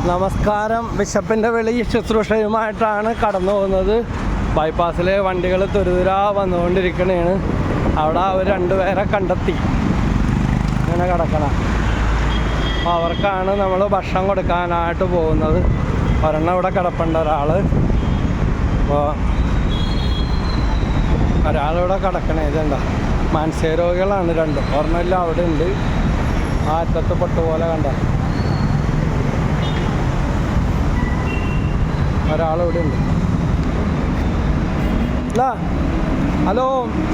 നമസ്കാരം. ബിഷപ്പിൻ്റെ വെളി ശുശ്രൂഷയുമായിട്ടാണ് കടന്നു പോകുന്നത്. ബൈപ്പാസിലെ വണ്ടികൾ തുരുതുരാ വന്നുകൊണ്ടിരിക്കണേണ്. അവിടെ അവർ രണ്ടുപേരെ കണ്ടെത്തി ഇങ്ങനെ കിടക്കണം. അപ്പോൾ അവർക്കാണ് നമ്മൾ ഭക്ഷണം കൊടുക്കാനായിട്ട് പോകുന്നത്. ഒരെണ്ണം ഇവിടെ കിടപ്പുണ്ട് ഒരാൾ. അപ്പോൾ ഒരാളിവിടെ കിടക്കണേ. ഇതുണ്ടോ, മാനസിക രോഗികളാണ് രണ്ടും. ഒരെണ്ണമില്ല അവിടെ ഉണ്ട്, ആ അറ്റത്ത് പൊട്ടുപോലെ കണ്ട ഒരാളിവിടെ ഉണ്ട്. അല്ല, ഹലോ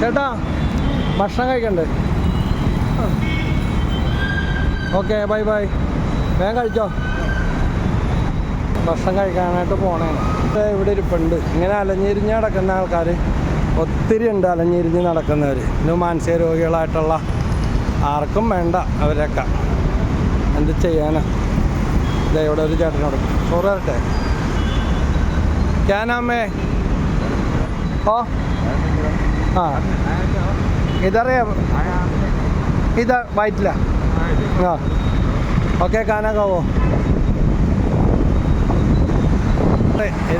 ചേട്ടാ, ഭക്ഷണം കഴിക്കണ്ടേ? Okay, bye bye. വേഗം കഴിച്ചോ. ഭക്ഷണം കഴിക്കാനായിട്ട് പോണേ. ഇവിടെ ഇരിപ്പുണ്ട്. ഇങ്ങനെ അലഞ്ഞിരിഞ്ഞ് നടക്കുന്ന ആൾക്കാർ ഒത്തിരി ഉണ്ട്, അലഞ്ഞിരിഞ്ഞ് നടക്കുന്നവർ. ഇന്ന് മാനസിക രോഗികളായിട്ടുള്ള ആർക്കും വേണ്ട അവരൊക്കെ. എന്ത് ചെയ്യാനാ? ഇതാ ഇവിടെ ഒരു ചേട്ടനോട് ചോറ് തരട്ടെ. ക്യാനാമേ ഓ ആ ഇതറിയാം, ഇത് വൈറ്റില്ല. ആ ഓക്കെ, കാനാക്കാവോ?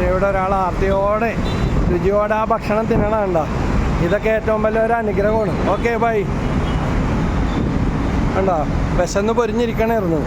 ഇവിടെ ഒരാൾ ആർത്തിയോടെ രുചിയോടെ ആ ഭക്ഷണം തിന്നണുണ്ടോ? ഇതൊക്കെ ഏറ്റവും വലിയൊരു അനുഗ്രഹമാണ്. Okay, bye. കണ്ടോ, വിശന്ന് പൊരിഞ്ഞിരിക്കണമായിരുന്നു.